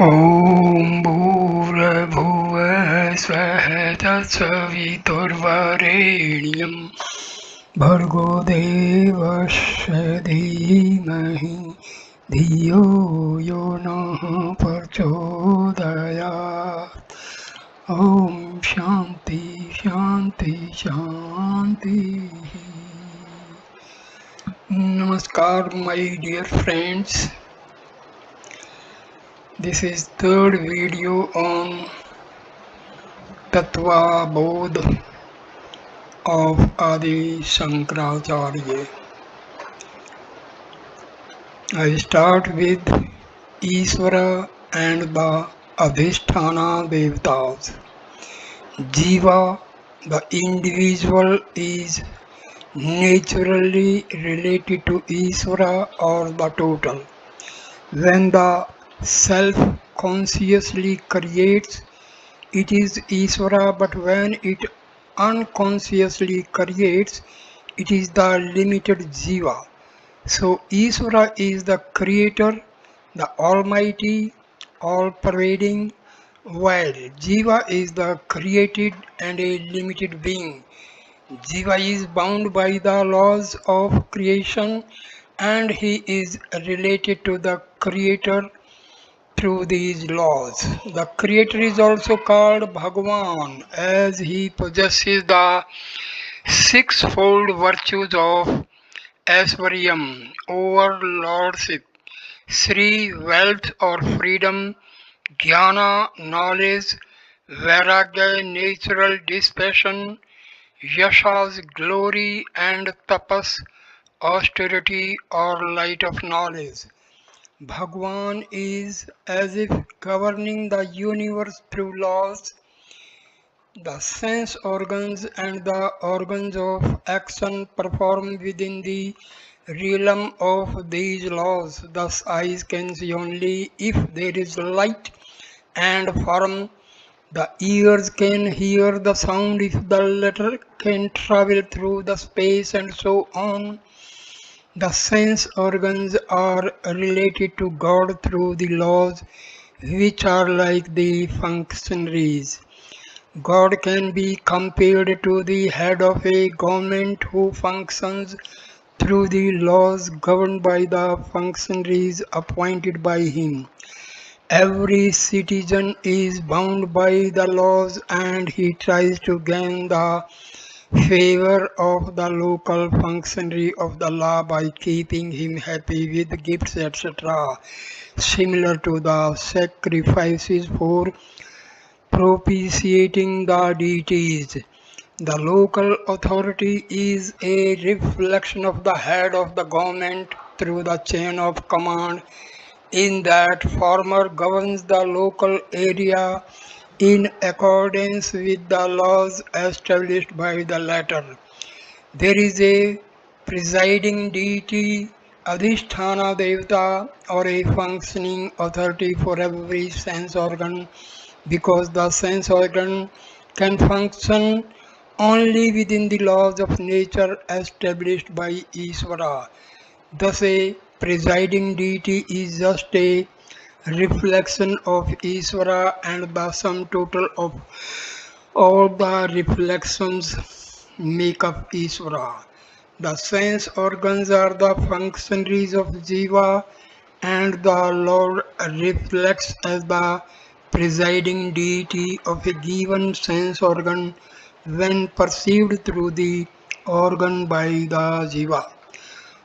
ॐ भूर्भुवः स्वः तत्सवितुर्वरेण्यं भर्गो देवस्य धीमहि धियो यो नः प्रचोदयात्। ॐ शान्ति शान्ति शान्तिः। Namaskar, my dear friends. This is third video on Tattva Bodh of Adi Shankaracharya. I start with Ishvara and the Adhisthana Devatas. Jiva, the individual, is naturally related to Ishvara or the total. When the self consciously creates, it is Ishvara, but when it unconsciously creates, it is the limited Jiva. So Ishvara is the creator, the almighty, all-pervading, while Jiva is the created and a limited being. Jiva is bound by the laws of creation and he is related to the creator through these laws. The creator is also called Bhagavan as he possesses the sixfold virtues of Aishwaryam, overlordship, Sri, wealth or freedom, Jnana, knowledge, Vairagya, natural dispassion, Yashas, glory, and Tapas, austerity or light of knowledge. Bhagwan is as if governing the universe through laws, the sense organs and the organs of action perform within the realm of these laws. Thus eyes can see only if there is light and form. The ears can hear the sound if the latter can travel through the space and so on. The sense organs are related to God through the laws which are like the functionaries. God can be compared to the head of a government who functions through the laws governed by the functionaries appointed by him. Every citizen is bound by the laws and he tries to gain the favor of the local functionary of the law by keeping him happy with gifts, etc., similar to the sacrifices for propitiating the deities. The local authority is a reflection of the head of the government through the chain of command, in that former governs the local area in accordance with the laws established by the latter. There is a presiding deity, Adhisthana Devata, or a functioning authority for every sense organ, because the sense organ can function only within the laws of nature established by Ishvara. Thus, a presiding deity is just a reflection of Ishvara and the sum total of all the reflections make up Ishvara. The sense organs are the functionaries of Jiva and the Lord reflects as the presiding deity of a given sense organ when perceived through the organ by the Jiva.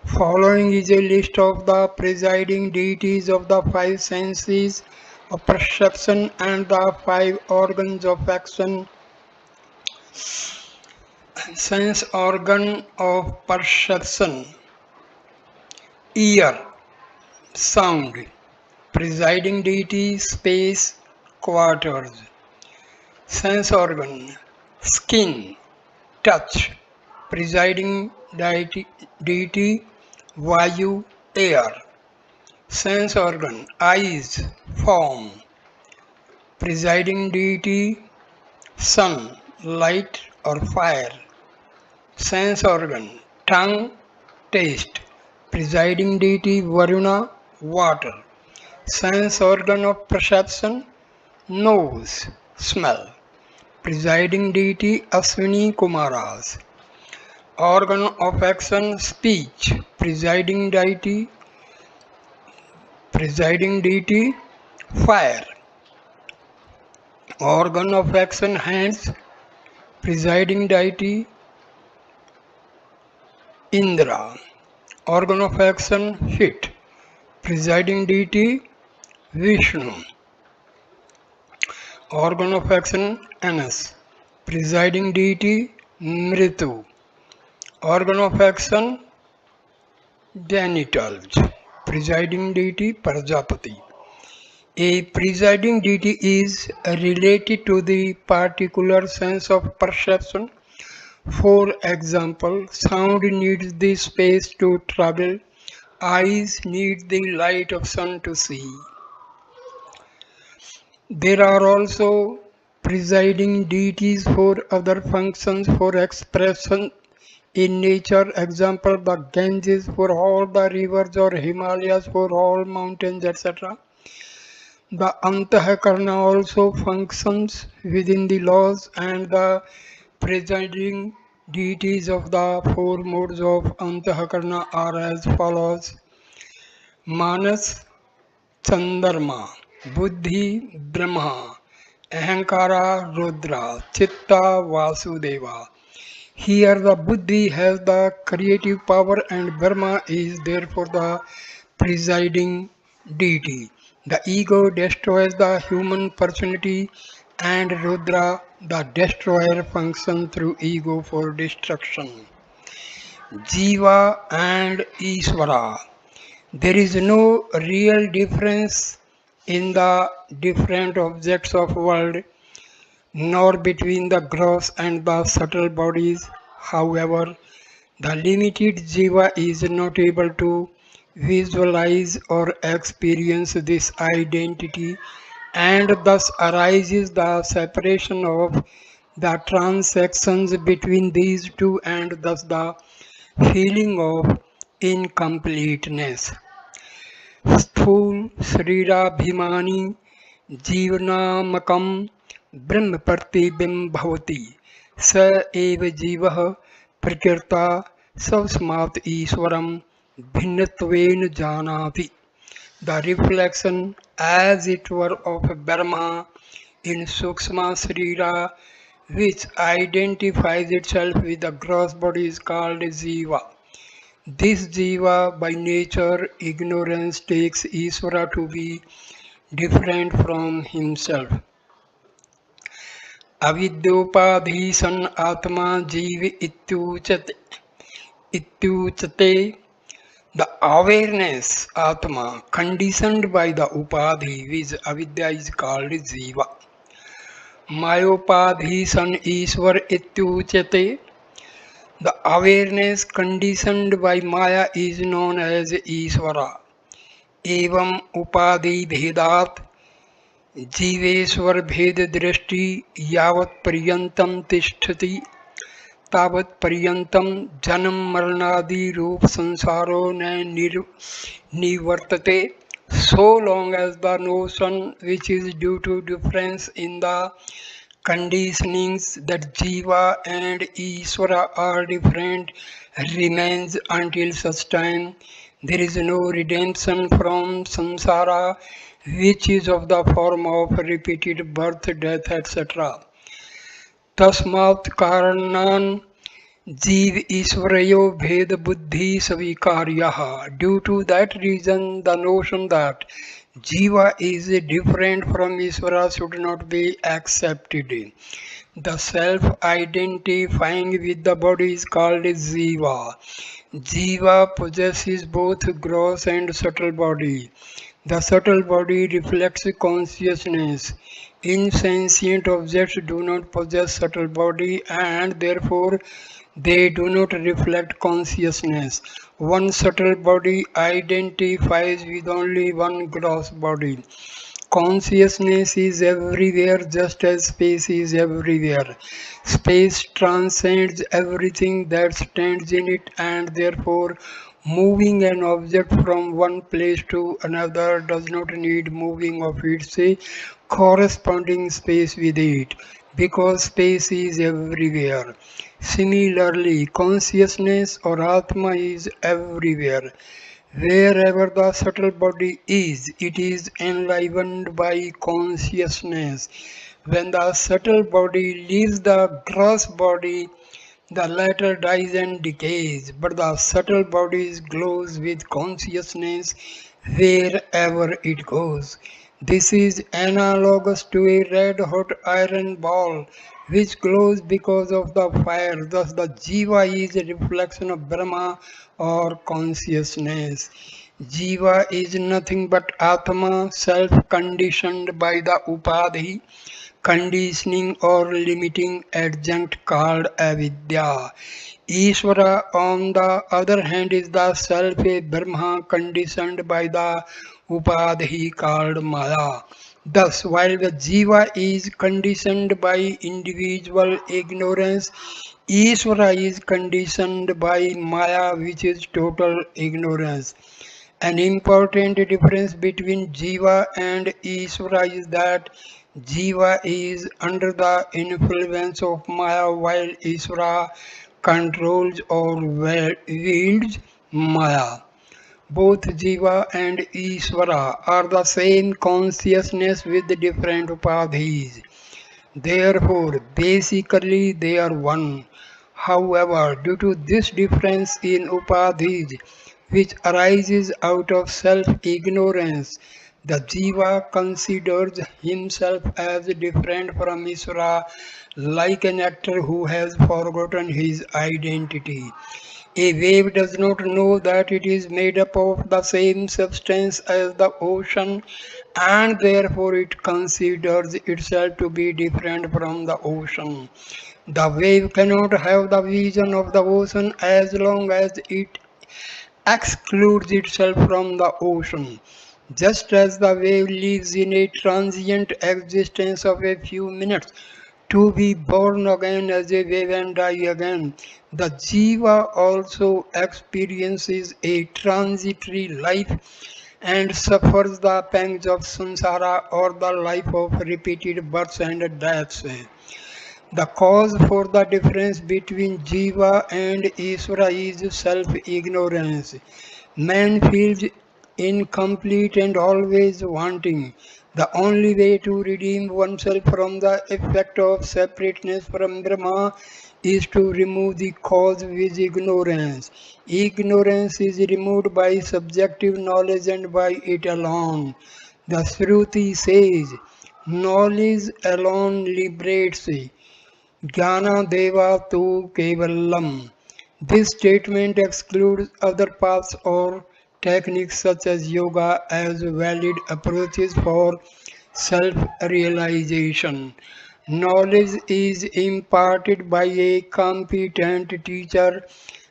Following is a list of the presiding deities of the five senses of perception and the five organs of action. Sense organ of perception: ear, sound. Presiding deity: space, quarters. Sense organ: skin, touch. Presiding deity: Vayu, air. Sense organ: eyes, form. Presiding deity: sun, light or fire. Sense organ: tongue, taste. Presiding deity: Varuna, water. Sense organ of perception, nose, smell. Presiding deity Aswini Kumaras. Organ of action, speech. Presiding deity fire. Organ of action, hands. Presiding deity Indra. Organ of action, feet. Presiding deity Vishnu. Organ of action, anus. Presiding deity Mritu. Organ of action, genitals. Presiding deity Prajapati. A presiding deity is related to the particular sense of perception. For example, sound needs the space to travel, eyes need the light of sun to see. There are also presiding deities for other functions, for expression in nature. Example, the Ganges for all the rivers, or Himalayas for all mountains, etc. The Antahakarna also functions within the laws, and the presiding deities of the four modes of Antahakarna are as follows: Manas, Chandrama, Buddhi, Brahma, Ahankara, Rudra, Chitta, Vasudeva. Here the Buddhi has the creative power and Brahma is therefore the presiding deity. The ego destroys the human personality and Rudra, the destroyer, functions through ego for destruction. Jiva and Ishvara. There is no real difference in the different objects of world, nor between the gross and the subtle bodies. However, the limited jiva is not able to visualize or experience this identity, and thus arises the separation of the transactions between these two, and thus the feeling of incompleteness. स्थूल शरीराभिमानी जीवनामकं ब्रह्म प्रतिबिंबभवति स एव जीवः प्रकृता स्वस्मात् ईश्वरं भिन्नत्वेन जानाति. The reflection as it were of Brahma in Sukshma Srira, which identifies itself with the gross body, is called Jiva. This jiva by nature ignorance takes Ishvara to be different from himself. Avidyopadhi san atma jiva ityuchate. The awareness atma conditioned by the upadhi, which avidya is called jiva. Mayopadhi san Ishvar ityuchate. The awareness conditioned by Maya is known as Ishvara. Evam upadhi bhedat Jiveshwar भेद दृष्टि यावत् पर्यंतम तिष्ठति तावत् पर्यंतम जन्म मरणादि रूप संसारो न निवर्तते. So long as the notion which is due to difference in the conditionings that Jiva and Ishvara are different remains, until such time there is no redemption from samsara, which is of the form of repeated birth, death, etc. Tasmat karanan Jeev Ishvarayo Bhed Buddhi Savikaryaha. Due to that reason, the notion that Jiva is different from Ishvara should not be accepted. The self-identifying with the body is called Jiva. Jiva possesses both gross and subtle body. The subtle body reflects consciousness. Insentient objects do not possess subtle body, and therefore they do not reflect consciousness. One subtle body identifies with only one gross body. Consciousness is everywhere just as space is everywhere. Space transcends everything that stands in it, and therefore Moving an object from one place to another does not need moving of its corresponding space with it, because space is everywhere. Similarly, consciousness or Atma is everywhere. Wherever the subtle body is, it is enlivened by consciousness. When the subtle body leaves the gross body, the latter dies and decays, but the subtle body glows with consciousness wherever it goes. This is analogous to a red hot iron ball which glows because of the fire. Thus, the Jiva is a reflection of Brahma or consciousness. Jiva is nothing but Atma, self conditioned by the Upadhi, conditioning or limiting adjunct called avidya. Ishvara, on the other hand, is the self a Brahma conditioned by the upadhi called Maya. Thus, while the Jiva is conditioned by individual ignorance, Ishvara is conditioned by Maya, which is total ignorance. An important difference between Jiva and Ishvara is that Jiva is under the influence of Maya while Ishvara controls or wields Maya. Both Jiva and Ishvara are the same consciousness with different upadhis. Therefore, basically they are one. However, due to this difference in upadhis, which arises out of self-ignorance, the jiva considers himself as different from Isra, like an actor who has forgotten his identity. A wave does not know that it is made up of the same substance as the ocean, and therefore it considers itself to be different from the ocean. The wave cannot have the vision of the ocean as long as it excludes itself from the ocean. Just as the wave lives in a transient existence of a few minutes to be born again as a wave and die again, the jiva also experiences a transitory life and suffers the pangs of samsara or the life of repeated births and deaths. The cause for the difference between Jiva and Isvara is self-ignorance. Man feels incomplete and always wanting. The only way to redeem oneself from the effect of separateness from Brahma is to remove the cause with ignorance. Ignorance is removed by subjective knowledge and by it alone. The Shruti says, knowledge alone liberates. Jnana Deva Tu Kevalam. This statement excludes other paths or techniques such as yoga as valid approaches for self-realization. Knowledge is imparted by a competent teacher,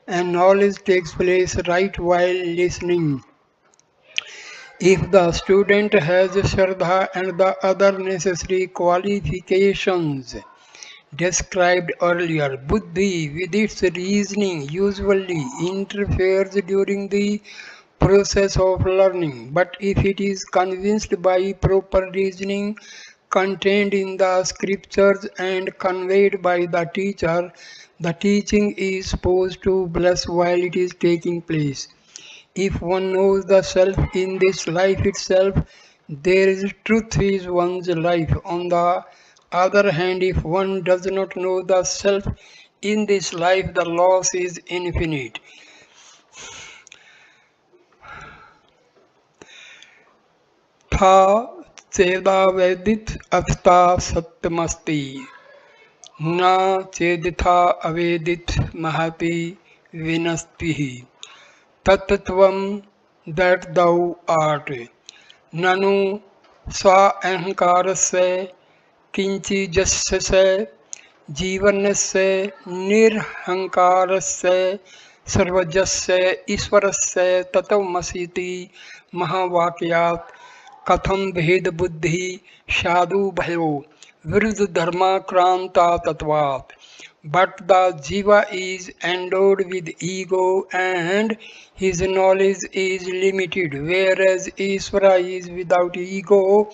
and knowledge takes place right while listening. If the student has Shraddha and the other necessary qualifications described earlier, Buddhi, with its reasoning, usually interferes during the process of learning. But if it is convinced by proper reasoning contained in the scriptures and conveyed by the teacher, the teaching is supposed to bless while it is taking place. If one knows the self in this life itself, there is truth is one's life. On the other hand, if one does not know the self in this life, the loss is infinite. Tha Cheda Vedit Asta Satyamasti Na Cheditha Avedit Mahati Vinastihi Tattvam that thou art. Nanu swa ahankarasya किंचिजस्य जीवनस्य निर्हंकारस्य सर्वजस्य ईश्वरस्य तत्त्वमसीति महावाक्यात् कथम भेद बुद्धि साधु भयो विरुद्ध धर्माक्रांता तत्वात्. but the Jiva is endowed with ego and his knowledge is limited, whereas Ishvara is without ego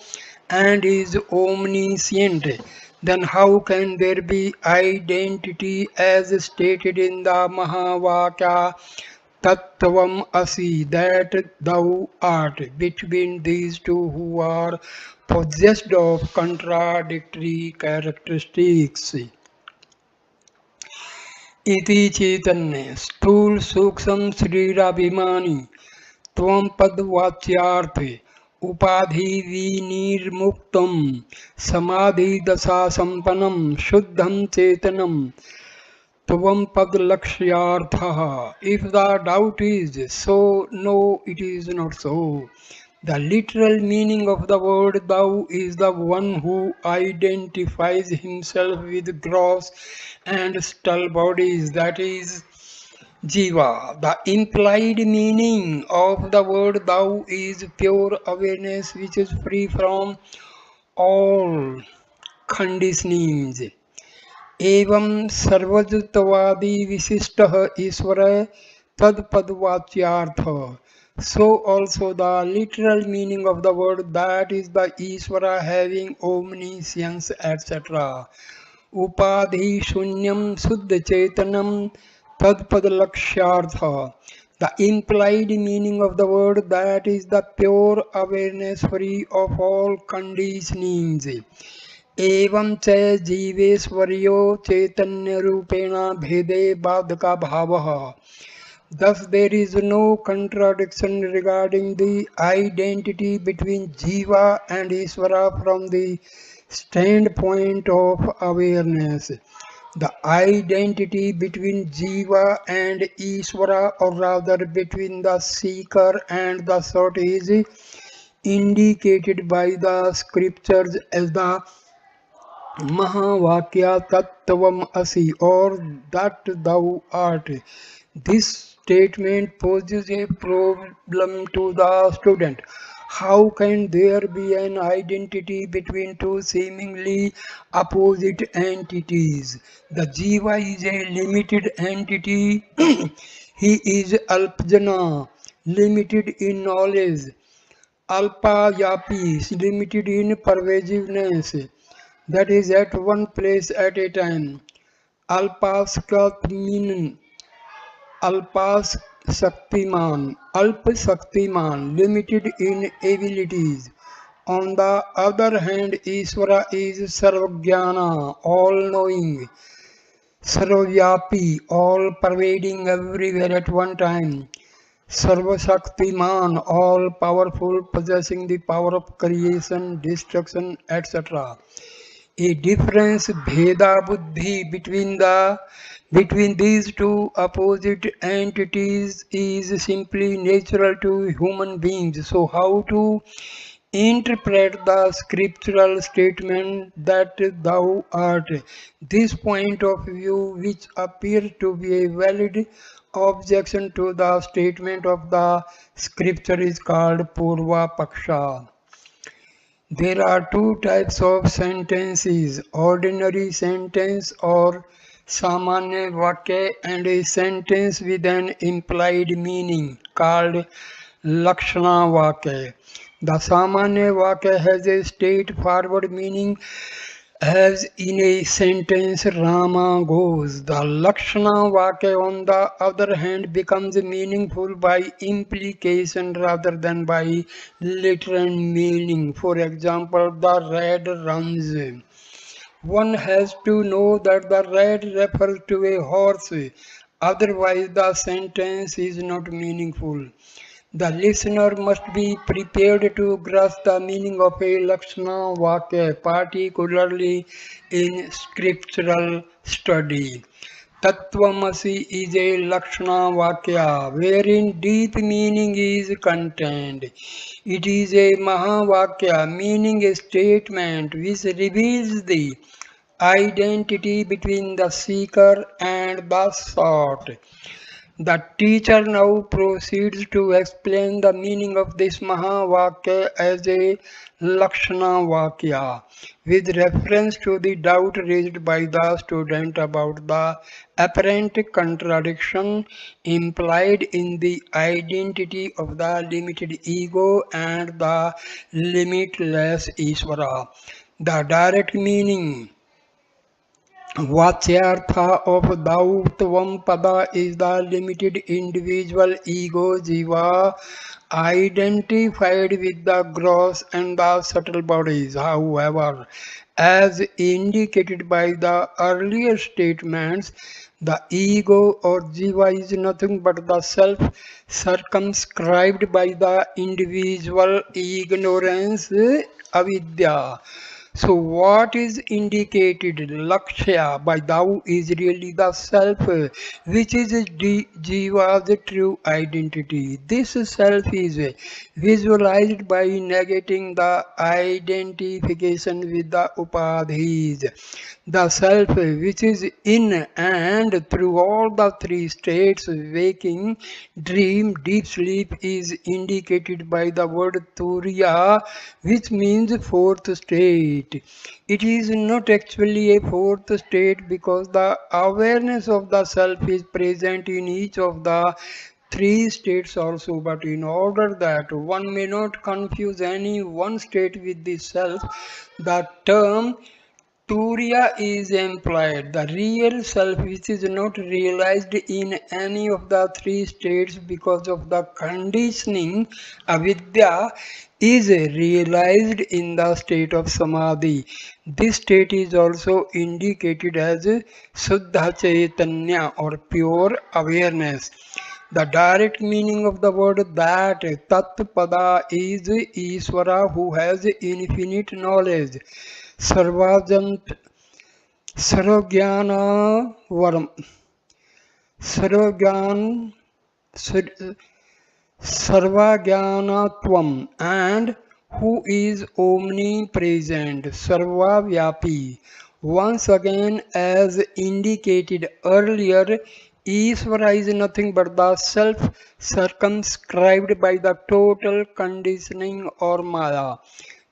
and is omniscient. Then how can there be identity as stated in the Mahavakya Tattvam Asi, that thou art, between these two who are possessed of contradictory characteristics? इति चैतन्य स्थूल सूक्ष्म शरीराभिमानी त्वं पदवाच्यार्थे उपाधि विनिर्मुक्तम समाधि दशा संपन्नम शुद्धम चेतनम Tvam pad lakshyartha. If the doubt is so, no, it is not so. The literal meaning of the word thou is the one who identifies himself with gross and subtle bodies, that is Jiva. The implied meaning of the word thou is pure awareness which is free from all conditionings. एवं सर्वजतवादी विशिष्ट ईश्वर तत्पदवाच्यार्थ. So also the literal meaning of the word that is the Ishvara having omniscience etc. Upadhi shunyam suddha chetanam tadpadalakshyartha. The implied meaning of the word that is the pure awareness free of all conditionings. एवं च जीवेश्वर्यो चैतन्यरूपेण भेदे बाधका भावः. Thus there is no contradiction regarding the identity between Jiva and Ishvara from the standpoint of awareness. The identity between Jiva and Ishvara, or rather between the seeker and the sought, is indicated by the scriptures as the Mahavakya Tattvam Asi, or that thou art. This statement poses a problem to the student. How can there be an identity between two seemingly opposite entities? The Jiva is a limited entity. He is Alpjana, limited in knowledge. Alpayapi, limited in pervasiveness, that is at one place at a time. Alpaskatmin, Alpasaktiman, limited in abilities. On the other hand, Ishvara is Sarvajnana, all-knowing, Sarvyapi, all-pervading everywhere at one time. Sarvashaktiman, all-powerful, possessing the power of creation, destruction, etc. A difference bheda buddhi between these two opposite entities is simply natural to human beings. So how to interpret the scriptural statement that thou art? This point of view, which appears to be a valid objection to the statement of the scripture, is called Purva Paksha. There are two types of sentences: ordinary sentence or Samanya Vakya, and a sentence with an implied meaning called Lakshana Vakya. The Samanya Vakya has a straightforward meaning, as in a sentence Rama goes. The Lakshana Vakya, on the other hand, becomes meaningful by implication rather than by literal meaning. For example, the red runs. One has to know that the red refers to a horse, otherwise the sentence is not meaningful. The listener must be prepared to grasp the meaning of a Lakshana Vakya, particularly in scriptural study. Tattvamasi is a Lakshana Vakya wherein deep meaning is contained. It is a Mahavakya, meaning a statement which reveals the identity between the seeker and the sought. The teacher now proceeds to explain the meaning of this Mahavakya as a Lakshana Vakya with reference to the doubt raised by the student about the apparent contradiction implied in the identity of the limited ego and the limitless Ishvara. The direct meaning Vachyartha of Dautvam Pada is the limited individual ego jiva identified with the gross and the subtle bodies. However, as indicated by the earlier statements, the ego or jiva is nothing but the self circumscribed by the individual ignorance, avidya. So what is indicated Lakshya by thou is really the self, which is Jiva's true identity. This self is visualized by negating the identification with the upadhis. The self which is in and through all the three states, waking, dream, deep sleep, is indicated by the word Turiya, which means fourth state. It is not actually a fourth state because the awareness of the self is present in each of the three states also, but in order that one may not confuse any one state with the self, the term Turiya is implied. The real self which is not realized in any of the three states because of the conditioning avidya is realized in the state of samadhi. This state is also indicated as Suddha Chaitanya or pure awareness. The direct meaning of the word that Tattva is Ishvara who has infinite knowledge. सर्वाजंत सर्वज्ञान वर्म सर्वज्ञान सर्वज्ञानत्वम and who is omnipresent sarvavyapi. Once again, as indicated earlier, Ishvara is nothing but the self circumscribed by the total conditioning or maya.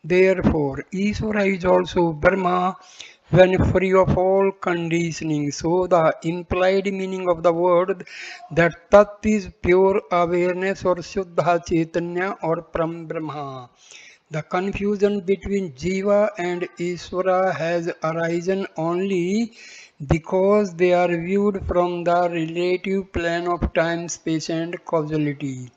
Therefore, Ishvara is also Brahma when free of all conditioning. So, the implied meaning of the word that Tat is pure awareness or Shuddha Chaitanya or Param Brahma. The confusion between Jiva and Ishvara has arisen only because they are viewed from the relative plane of time, space, and causality.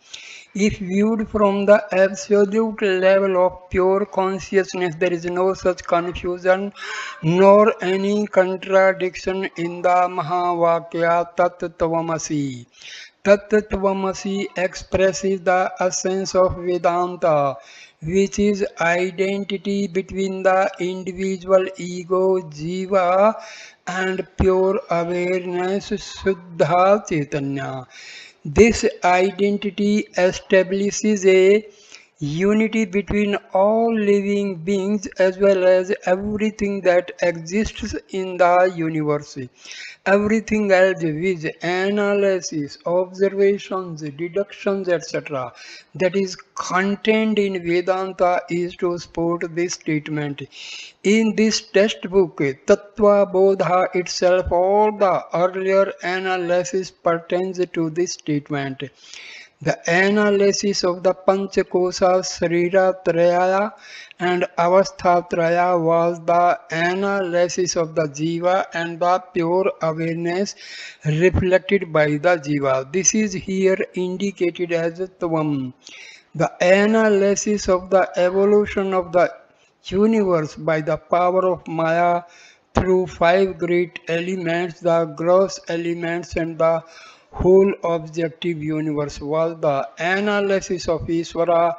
If viewed from the absolute level of pure consciousness, there is no such confusion nor any contradiction in the Mahavakya Tat Tvamasi. Tat Tvamasi expresses the essence of Vedanta, which is identity between the individual ego, jiva, and pure awareness, Shuddha Chaitanya. This identity establishes a unity between all living beings as well as everything that exists in the universe. Everything else with analysis, observations, deductions, etc., that is contained in Vedanta is to support this statement. In this textbook, Tattva Bodha itself, all the earlier analysis pertains to this statement. The analysis of the Panchakosa Srira Traya and Avastha Traya was the analysis of the Jiva and the pure awareness reflected by the Jiva. This is here indicated as Tvam. The analysis of the evolution of the universe by the power of Maya through five great elements, the gross elements and the whole objective universe was the analysis of Ishvara,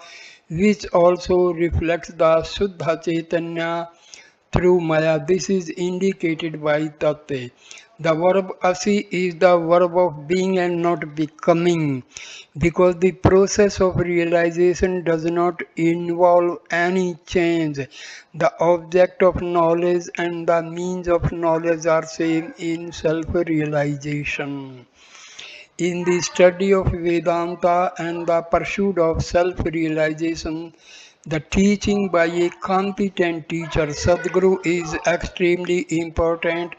which also reflects the Shuddha Chaitanya through Maya. This is indicated by Tate. The verb asi is the verb of being and not becoming because the process of realization does not involve any change. The object of knowledge and the means of knowledge are same in self-realization. In the study of Vedanta and the pursuit of self-realization, the teaching by a competent teacher, Sadguru, is extremely important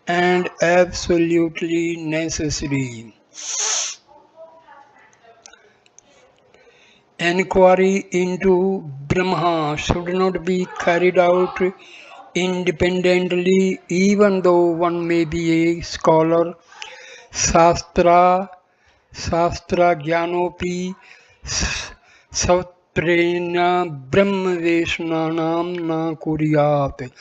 and absolutely necessary. Enquiry into Brahma should not be carried out independently, even though one may be a scholar. Shastra Gyanopi Sautrena Brahmaveshanam na Kuryat.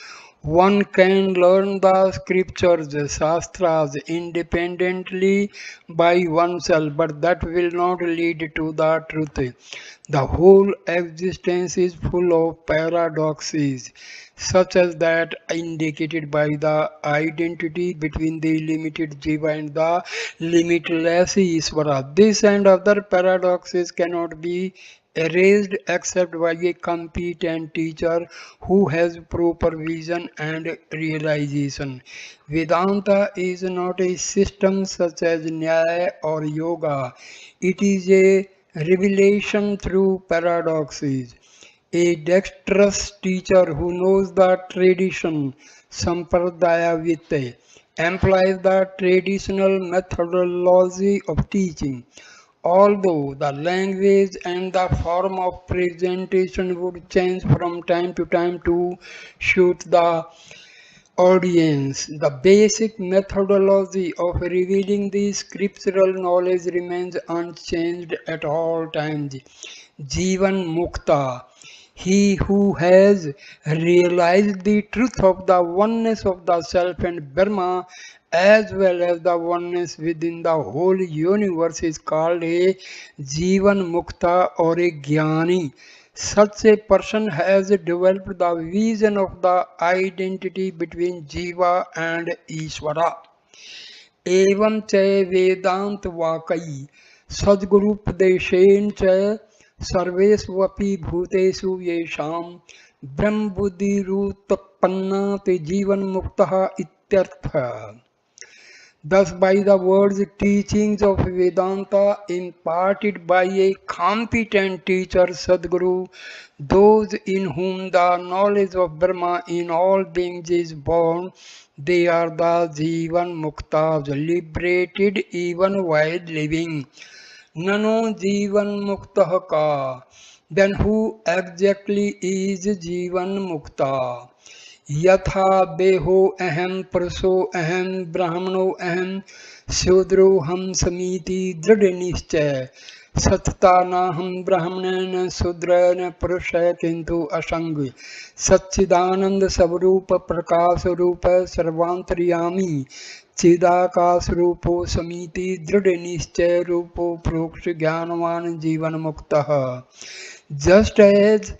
One can learn the scriptures, shastras, independently by oneself, but that will not lead to the truth. The whole existence is full of paradoxes, such as that indicated by the identity between the limited Jiva and the limitless Isvara. This and other paradoxes cannot be erased except by a competent teacher who has proper vision and realization. Vedanta is not a system such as Nyaya or Yoga. It is a revelation through paradoxes. A dexterous teacher who knows the tradition, Sampradaya Vitte, employs the traditional methodology of teaching. Although the language and the form of presentation would change from time to time to suit the audience, the basic methodology of revealing the scriptural knowledge remains unchanged at all times. Jivan Mukta, he who has realized the truth of the oneness of the self and Brahma as well as the oneness within the whole universe is called a Jivan Mukta or a Jnani. Such a person has developed the vision of the identity between Jiva and Ishvara. एवं च वेदांत वाकई सद्गुरुपदेशेन च सर्वेष्वपि भूतेषु येषां ब्रह्मबुद्धिरुत्पन्ना ते जीवन मुक्तः इत्यर्थः. Thus, by the words teachings of Vedanta imparted by a competent teacher, Sadguru, those in whom the knowledge of Brahma in all beings is born, they are the Jivan Muktas, liberated even while living. Nano Jivan Muktah ka. Then who exactly is Jivan Mukta? यथा बेहो अहम पुरुषो अहम ब्राह्मणो अहम शूद्रो हम समीति दृढ़ निश्चय सतता न हम ब्राह्मण न शूद्र न पुरुष किंतु असंग सच्चिदानंद स्वरूप प्रकाश रूप सर्वांतर्यामी चिदाकाश रूपो समीति दृढ़ निश्चय रूपो प्रोक्ष ज्ञानवान जीवन मुक्तः. Just as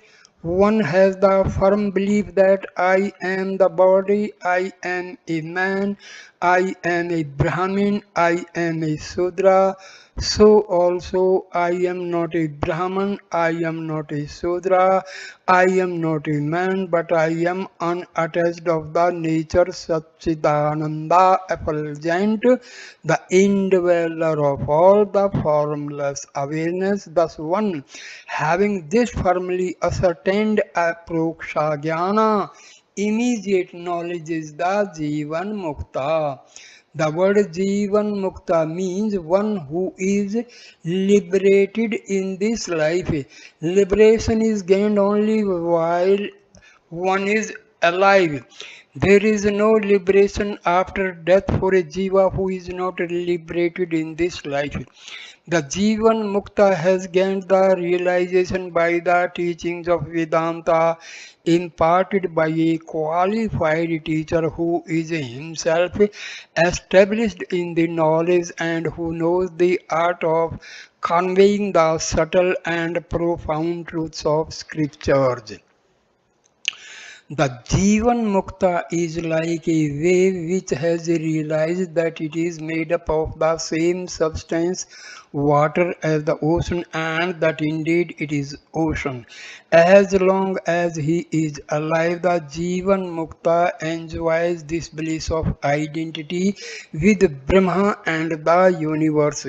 one has the firm belief that I am the body, I am a man, I am a Brahmin, I am a Sudra, so also I am not a Brahman, I am not a Sudra, I am not a man, but I am unattached of the nature Satchidananda effulgent, the indweller of all the formless awareness. Thus one, having this firmly ascertained aproksha jnana, immediate knowledge is the Jivan Mukta. The word Jivan Mukta means one who is liberated in this life. Liberation is gained only while one is alive. There is no liberation after death for a Jiva who is not liberated in this life. The Jivan Mukta has gained the realization by the teachings of Vedanta imparted by a qualified teacher who is himself established in the knowledge and who knows the art of conveying the subtle and profound truths of scriptures. The Jivan Mukta is like a wave which has realized that it is made up of the same substance, water, as the ocean, and that indeed it is ocean. As long as he is alive, the Jivan Mukta enjoys this bliss of identity with Brahma and the universe.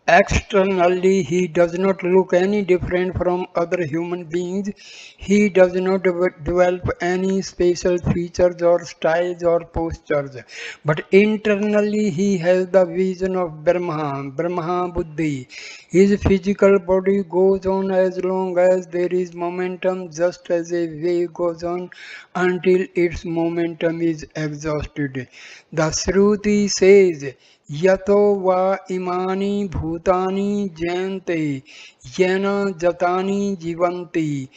Externally, he does not look any different from other human beings. He does not develop any special features or styles or postures. But internally, he has the vision of Brahma Buddhi. His physical body goes on as long as there is momentum, just as a wave goes on until its momentum is exhausted. The Shruti says, यतो वा इमानि भूतानि जयन्ते येन जतानि जीवन्ति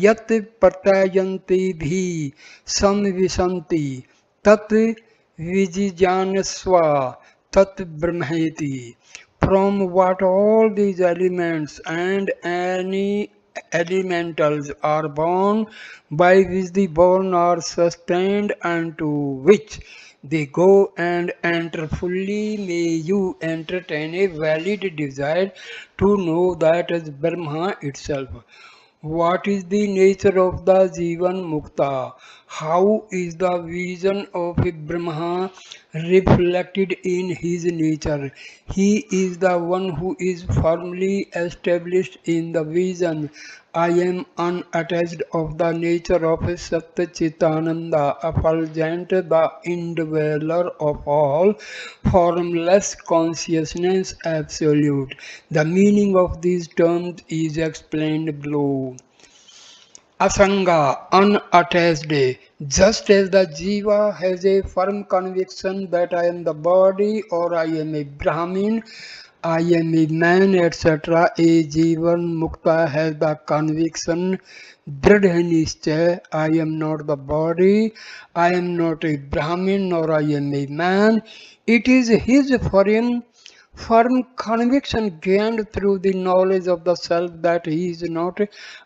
यत् प्रत्ययन्ति भी संविशन्ति तत् विजिज्ञानस्व तत् ब्रह्मेति. From what all these elements and any elementals are born, by which the born are sustained, and to which they go and enter fully, may you entertain a valid desire to know that as Brahma itself. What is the nature of the Jivan Mukta? How is the vision of Brahma reflected in his nature? He is the one who is firmly established in the vision. I am unattached of the nature of Satchitananda, effulgent, the indweller of all, formless consciousness absolute. The meaning of these terms is explained below. Asanga, unattached, just as the Jiva has a firm conviction that I am the body or I am a Brahmin, I am a man, etc. A Jivan Mukta has the conviction, Dridhanishcha, I am not the body, I am not a Brahmin nor I am a man. It is his firm conviction gained through the knowledge of the self that he is not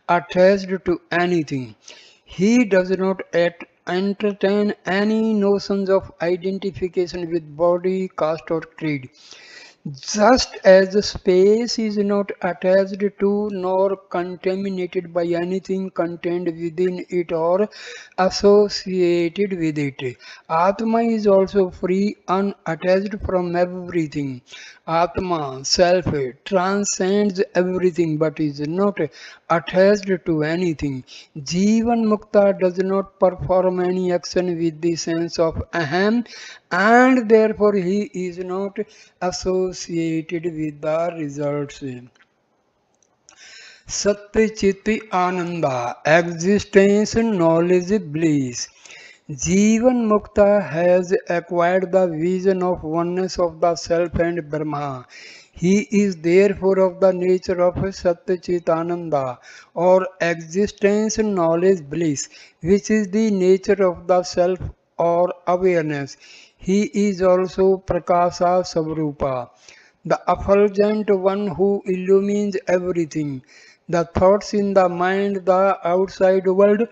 attached to anything. He does not entertain any notions of identification with body, caste, or creed. Just as space is not attached to nor contaminated by anything contained within it or associated with it, Atma is also free, unattached from everything. Atma, self, transcends everything but is not attached to anything. Jivan Mukta does not perform any action with the sense of aham, and therefore he is not associated with the results. Satya Chitti Ananda, existence, knowledge, bliss. Jivan Mukta has acquired the vision of oneness of the self and Brahma. He is therefore of the nature of Satchitananda or existence, knowledge, bliss, which is the nature of the self or awareness. He is also Prakasa Savrupa, the effulgent one who illumines everything, the thoughts in the mind, the outside world,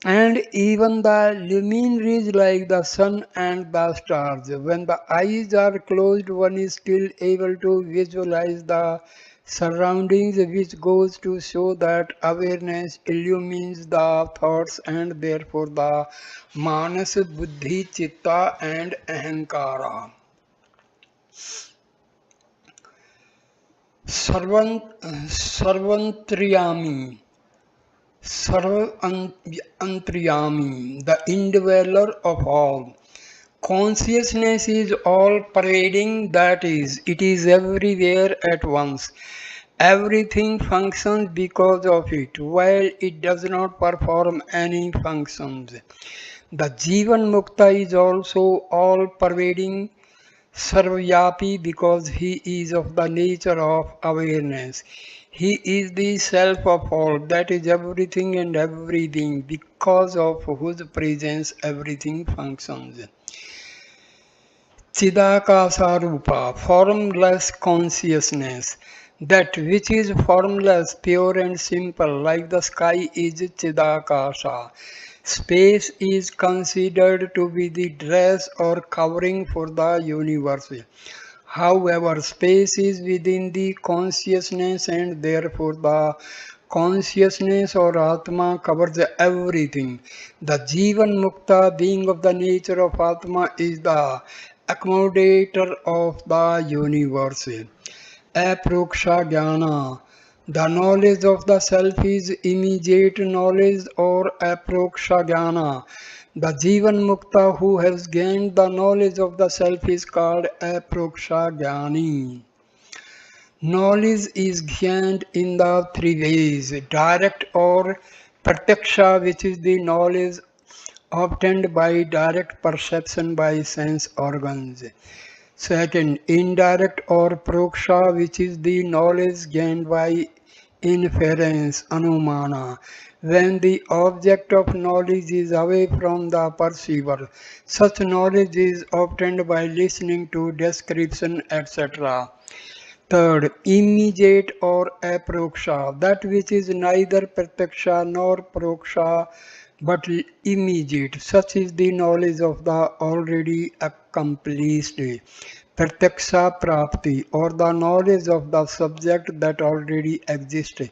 and even the luminaries like the sun and the stars. When the eyes are closed, one is still able to visualize the surroundings, which goes to show that awareness illumines the thoughts and therefore the manas, buddhi, chitta, and ahankara. Sarvantriyami, Sarvantriyami, the indweller of all. Consciousness is all pervading, that is, it is everywhere at once. Everything functions because of it, while it does not perform any functions. The Jivan Mukta is also all pervading, Sarvyapi, because he is of the nature of awareness. He is the self of all, that is everything and every being, because of whose presence everything functions. Chidakasa Rupa, formless consciousness. That which is formless, pure and simple, like the sky is Chidakasa. Space is considered to be the dress or covering for the universe. However, space is within the consciousness and therefore the consciousness or Atma covers everything. The Jivan Mukta being of the nature of Atma is the accommodator of the universe. Aproksha Jnana. The knowledge of the self is immediate knowledge or aproksha jnana. The Jivan Mukta who has gained the knowledge of the self is called aproksha jnani. Knowledge is gained in the three ways: direct or pratyaksha, which is the knowledge obtained by direct perception by sense organs. Second, indirect or proksha, which is the knowledge gained by inference, anumana, when the object of knowledge is away from the perceiver. Such knowledge is obtained by listening to description, etc. Third, immediate or aproksha, that which is neither pratyaksha nor proksha but immediate. Such is the knowledge of the already accomplished. Pratyaksha prapti, or the knowledge of the subject that already exists.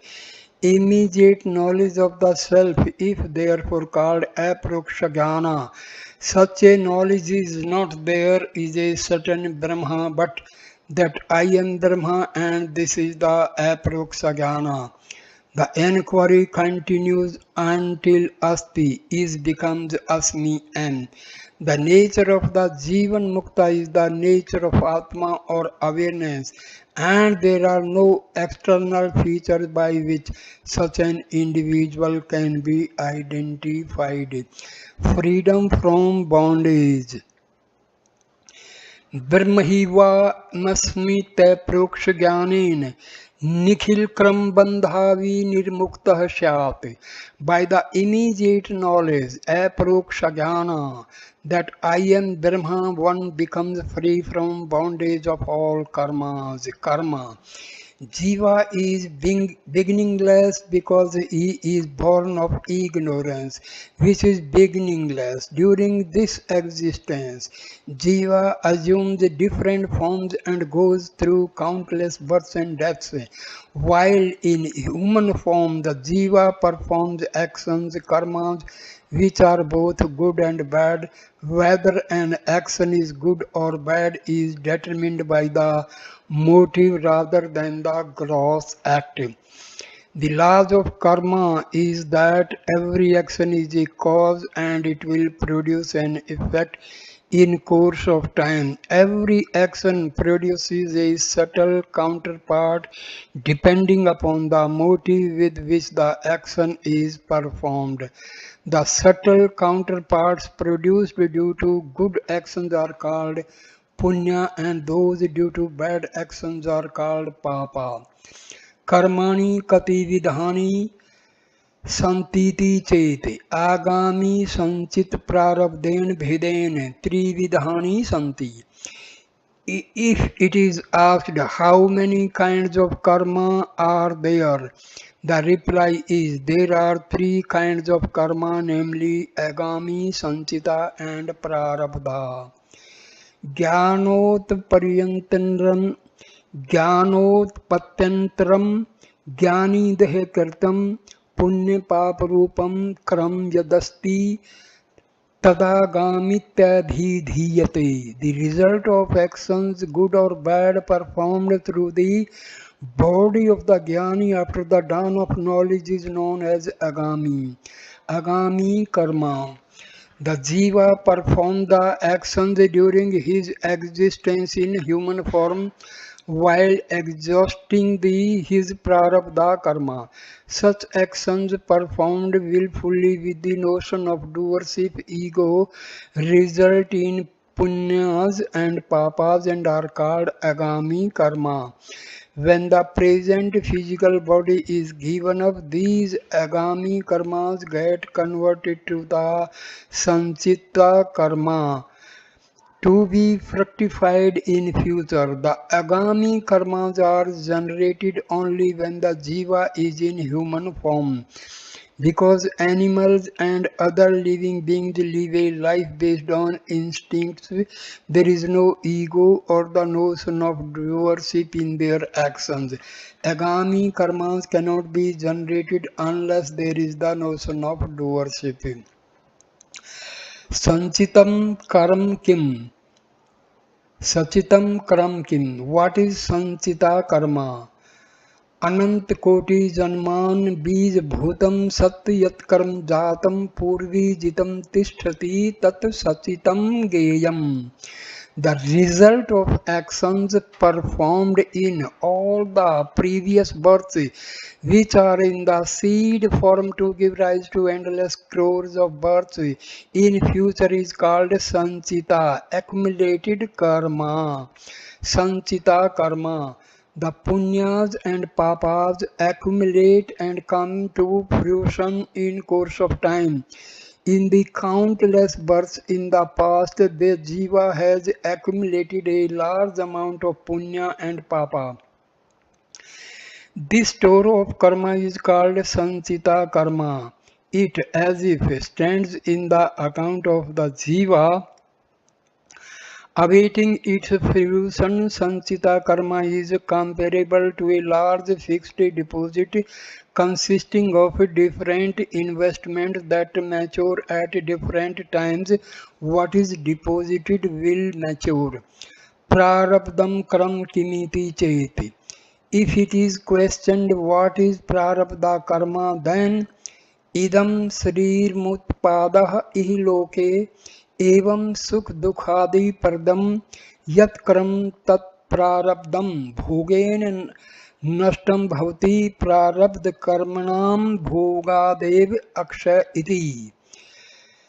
Immediate knowledge of the self, if therefore called aproksha jnana. Such a knowledge is not there is a certain Brahma, but that I am Brahma and this is the aproksha jnana. The enquiry continues until asti is becomes asmi am. The nature of the Jivan Mukta is the nature of Atma or awareness, and there are no external features by which such an individual can be identified. Freedom from bondage. ब्रह्मैवास्मि प्रोक्षज्ञानेन Nikhil क्रम बंधावी निर्मुक्त स्यात्. By the immediate knowledge, aproksha jnana, that I am Brahma, one becomes free from bondage of all karmas. Karma. Jiva is being beginningless because he is born of ignorance, which is beginningless. During this existence, Jiva assumes different forms and goes through countless births and deaths. While in human form, the Jiva performs actions, karmas, which are both good and bad. Whether an action is good or bad is determined by the motive rather than the gross act. The laws of karma is that every action is a cause and it will produce an effect in course of time. Every action produces a subtle counterpart depending upon the motive with which the action is performed. The subtle counterparts produced due to good actions are called punya and those due to bad actions are called papa. Karmani kati vidhani santiti chete agami sanchit prarabdhen bhedhen trividhani santi. If it is asked how many kinds of karma are there, the reply is there are three kinds of karma, namely agami, sanchita and prarabdha. ज्ञानोत्पर्यन्तरं ज्ञानोत्पत्त्यन्तरं ज्ञानिदः कृतं पुण्यपापरूपं क्रम यदस्ति तदागामित्यभिधीयते. The result of actions, good or bad, performed through the body of the jnani after the dawn of knowledge is known as agami. Agami karma. The Jiva performed the actions during his existence in human form while exhausting his prarabdha karma. Such actions performed willfully with the notion of doership ego result in punyas and papas and are called agami karma. When the present physical body is given up, these agami karmas get converted to the sanchita karma to be fructified in future. The agami karmas are generated only when the jiva is in human form. Because animals and other living beings live a life based on instincts, there is no ego or the notion of doership in their actions. Agami karmas cannot be generated unless there is the notion of doership. Sanchitam karam kim? Sachitam karam kim? What is sanchita karma? अनंत कोटि जन्मान बीज भूतम सत्य यत्कर्म जातम पूर्वी जितम तिष्ठति तत् सचितम गेयम. The result of actions performed in all the previous births, which are in the seed form to give rise to endless crores of births, in future is called sanchita, accumulated karma. Sanchita karma. The punyas and papas accumulate and come to fruition in course of time. In the countless births in the past, the jiva has accumulated a large amount of punya and papa. This store of karma is called sanchita karma. It as if stands in the account of the jiva awaiting its fruition. Sanchita karma is comparable to a large fixed deposit consisting of different investments that mature at different times. What is deposited will mature. Prarabdham karam kimiti cheti. If it is questioned what is prarabdha karma, then idam शरीर मुत्पादः इहलोके एवं सुख दुखादि परदम यत्कर्म तत्प्रारब्धम भोगेन नष्टम भवति प्रारब्ध कर्मणाम भोगादेव अक्षय इति.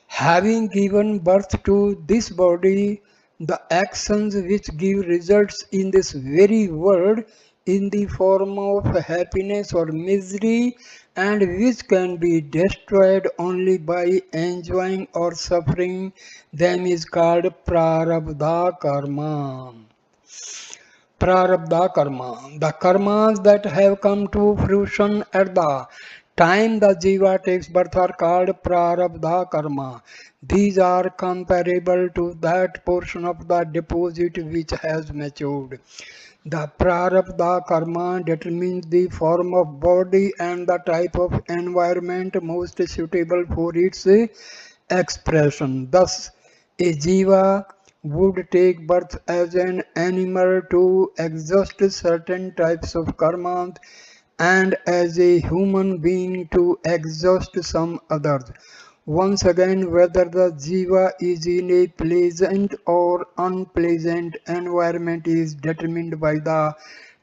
Having given birth to this body, the actions which give results in this very world in the form of happiness or misery and which can be destroyed only by enjoying or suffering them is called prarabdha karma. Prarabdha karma. The karmas that have come to fruition at the time the jiva takes birth are called prarabdha karma. These are comparable to that portion of the deposit which has matured. The prarabdha karma determines the form of body and the type of environment most suitable for its expression. Thus, a jiva would take birth as an animal to exhaust certain types of karma and as a human being to exhaust some others. Once again, whether the jiva is in a pleasant or unpleasant environment is determined by the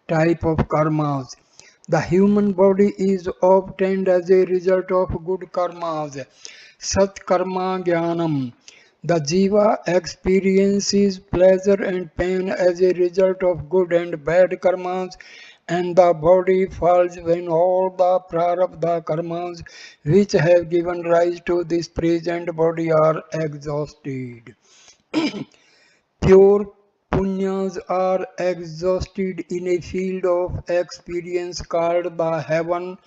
type of karmas. The human body is obtained as a result of good karmas. Sat karma jnanam. The jiva experiences pleasure and pain as a result of good and bad karmas, and the body falls when all the prarabdha karmas which have given rise to this present body are exhausted. Pure punyas are exhausted in a field of experience called the heaven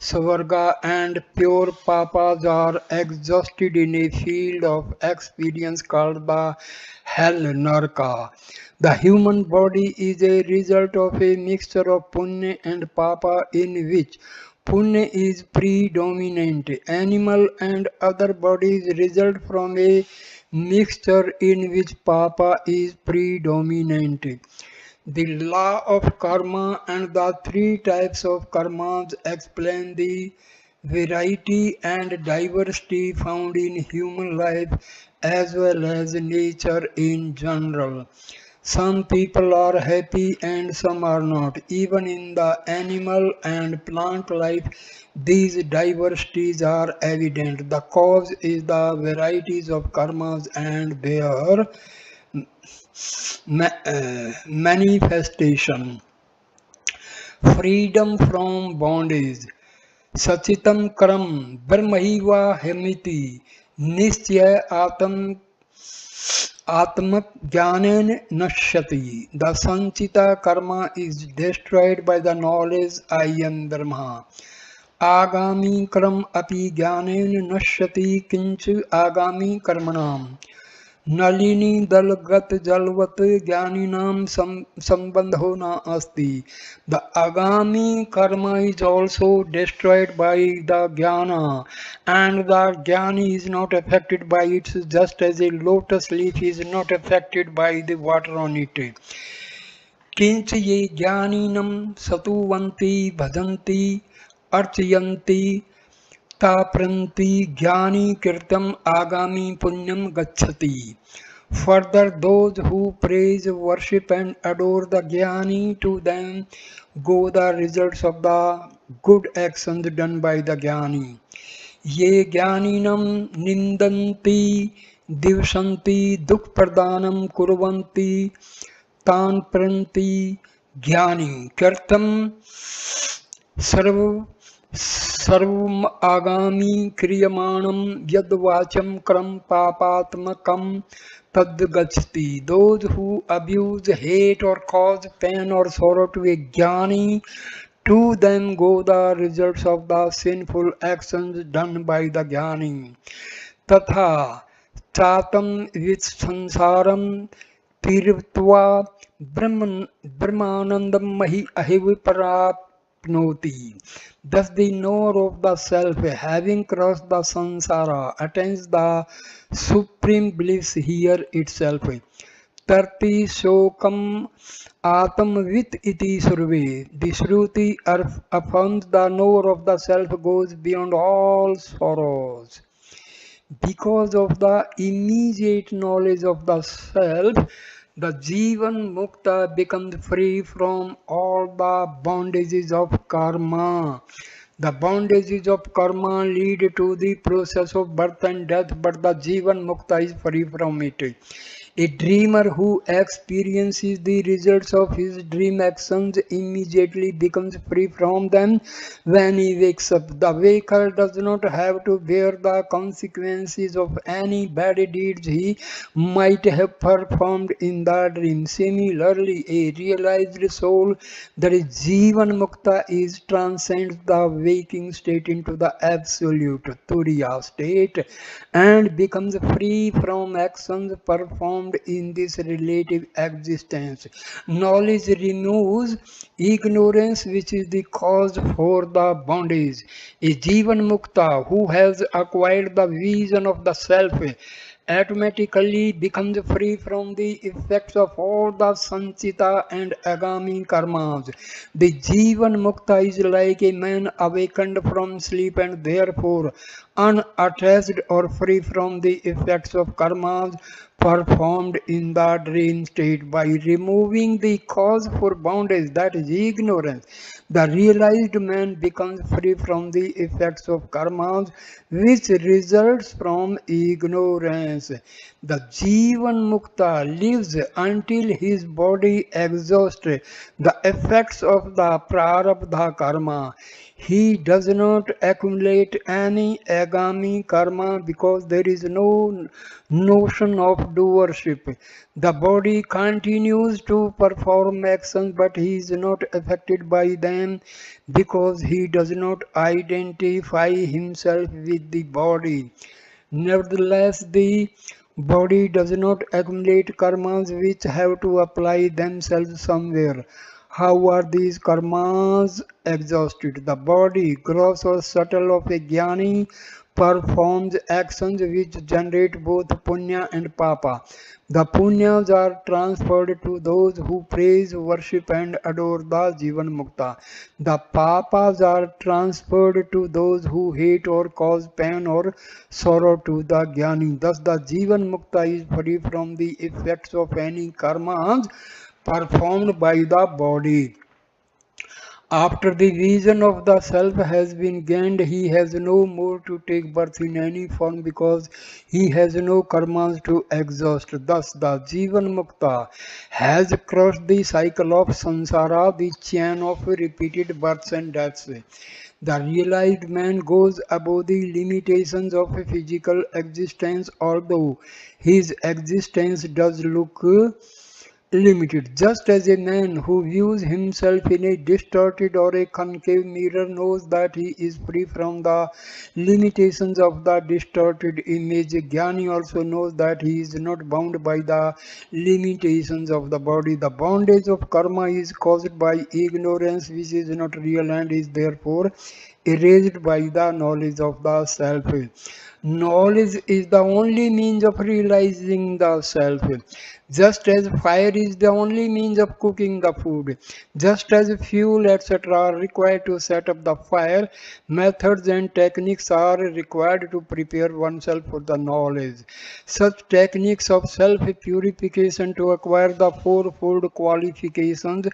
Svarga, and pure papas are exhausted in a field of experience called the hell Narka. The human body is a result of a mixture of punya and papa in which punya is predominant. Animal and other bodies result from a mixture in which papa is predominant. The law of karma and the three types of karmas explain the variety and diversity found in human life as well as nature in general. Some people are happy and some are not. Even in the animal and plant life, these diversities are evident. The cause is the varieties of karmas and their manifestation. Freedom from bondage. Sachitam karam brahmaiva hemiti nischya atmak jnanen nashyati. The sanchita karma is destroyed by the knowledge I am Brahma. आगामी कर्म अपि ज्ञानेन नश्यति किंच आगामी कर्मणाम नलिनी दलगत जलवत ज्ञानिनाम संबंधो न अस्ति. The agami karma is also destroyed by the jnana, and the jnani is not affected by it, just as a lotus leaf is not affected by the water on it. किंच ये ज्ञानिनम सतुवन्ति भजन्ति अर्चयन्ति ताप्रन्ति ज्ञानी कृतम आगामी पुण्यम गच्छति. Further, those who praise, worship and adore the Jnani, to them go the results of the good actions done by the Jnani. Ye Jnaninam nindanti divshanti dukpradanam kurvanti तान प्रंति ज्ञानी कर्तम सर्व सर्वम आगामी क्रियमाणम यद वाचम क्रम पापात्मकम तद गच्छति. Those who abuse, hate or cause pain or sorrow to a jnani, to them go the results of the sinful actions done by the jnani. तथा चातम विच संसारम तीर्थवा ब्रह्मानंदम मही अहिव प्राप्नोति. Thus the knower of the self, having crossed the samsara, attains the supreme bliss here itself. Tarti shokam atamvit iti surve. The Shruti affirms the knower of the self goes beyond all sorrows. Because of the immediate knowledge of the self, the Jivan Mukta becomes free from all the bondages of karma. The bondages of karma lead to the process of birth and death, but the Jivan Mukta is free from it. A dreamer who experiences the results of his dream actions immediately becomes free from them when he wakes up. The waker does not have to bear the consequences of any bad deeds he might have performed in the dream. Similarly, a realized soul, that is Jivan Mukta, is transcends the waking state into the absolute Turiya state and becomes free from actions performed in this relative existence. Knowledge removes ignorance, which is the cause for the bondage. A Jivan Mukta who has acquired the vision of the self automatically becomes free from the effects of all the sanchita and agami karmas. The Jivan Mukta is like a man awakened from sleep and therefore unattached or free from the effects of karmas performed in the dream state. By removing the cause for bondage, that is ignorance, the realized man becomes free from the effects of karmas which results from ignorance. The Jivan Mukta lives until his body exhausts the effects of the prarabdha karma. He does not accumulate any agami karma because there is no notion of doership. The body continues to perform actions, but he is not affected by them because he does not identify himself with the body. Nevertheless, the body does not accumulate karmas which have to apply themselves somewhere. How are these karmas exhausted? The body, gross or subtle, of a jnani performs actions which generate both punya and papa. The punyas are transferred to those who praise, worship and adore the Jivan Mukta. The papas are transferred to those who hate or cause pain or sorrow to the jnani. Thus the Jivan Mukta is free from the effects of any karmas performed by the body. After the vision of the self has been gained, he has no more to take birth in any form because he has no karmas to exhaust. Thus, the Jivan Mukta has crossed the cycle of samsara, the chain of repeated births and deaths. The realized man goes above the limitations of a physical existence, although his existence does look limited. Just as a man who views himself in a distorted or a concave mirror knows that he is free from the limitations of the distorted image, Jnani also knows that he is not bound by the limitations of the body. The bondage of karma is caused by ignorance, which is not real and is therefore erased by the knowledge of the self. Knowledge is the only means of realizing the self. Just as fire is the only means of cooking the food, just as fuel etc. are required to set up the fire, methods and techniques are required to prepare oneself for the knowledge. Such techniques of self-purification to acquire the fourfold qualifications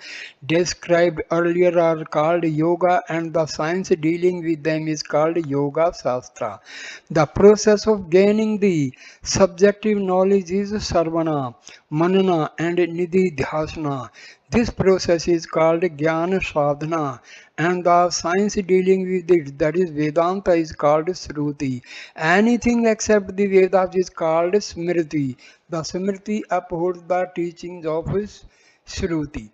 described earlier are called yoga, and the science dealing with them is called yoga shastra. The process of gaining the subjective knowledge is sarvana, manana and nididhyasana. This process is called jnana sadhana, and the science dealing with it, that is Vedanta, is called Shruti. Anything except the Vedas is called Smriti. The Smriti upholds the teachings of Shruti.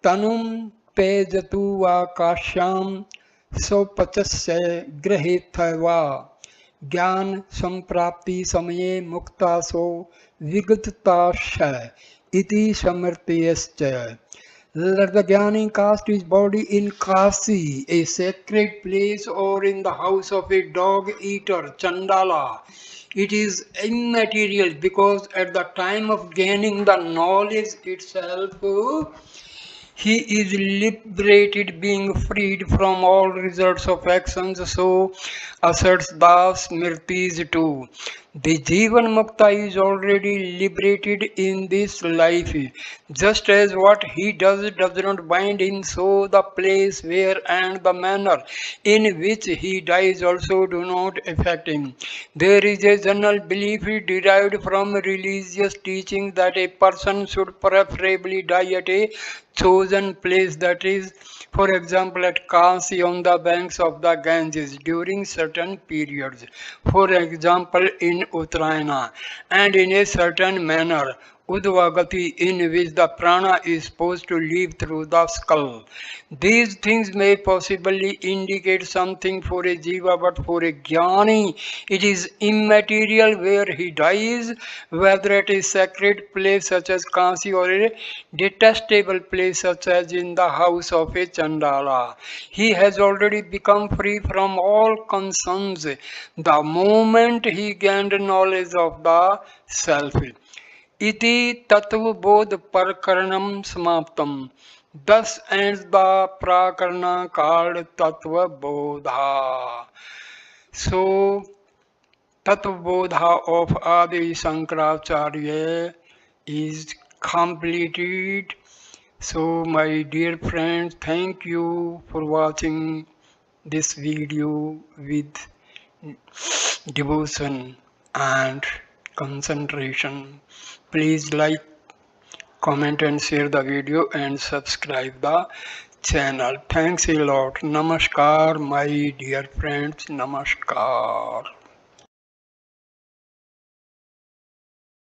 Tanum pejatu va kashyam sopachasya grahethava ज्ञान संप्राप्ति समये मुक्तासो विगतताशय iti समर्त्यश्च. Let the Jnani cast his body in Kasi, a sacred place, or in the house of a dog eater, Chandala. It is immaterial because at the time of gaining the knowledge itself, he is liberated, being freed from all results of actions. So asserts the Smritis too. The Jivan Mukta is already liberated in this life. Just as what he does not bind him, so the place where and the manner in which he dies also do not affect him. There is a general belief derived from religious teaching that a person should preferably die at a chosen place, that is, for example, at Kasi on the banks of the Ganges during certain periods, for example, in Uttarayana, and in a certain manner, Udvagati, in which the prana is supposed to leave through the skull. These things may possibly indicate something for a jiva, but for a jnani, it is immaterial where he dies, whether at a sacred place such as Kasi or a detestable place such as in the house of a Chandala. He has already become free from all concerns the moment he gained knowledge of the self. Iti Tattva Prakaranam Samaptam. Thus ends the prakarana called Tattva Bodha. So, Tattva Bodha of Adi Shankaracharya is completed. So, my dear friends, thank you for watching this video with devotion and concentration. Please like, comment and share the video and subscribe the channel. Thanks a lot. Namaskar, my dear friends. Namaskar.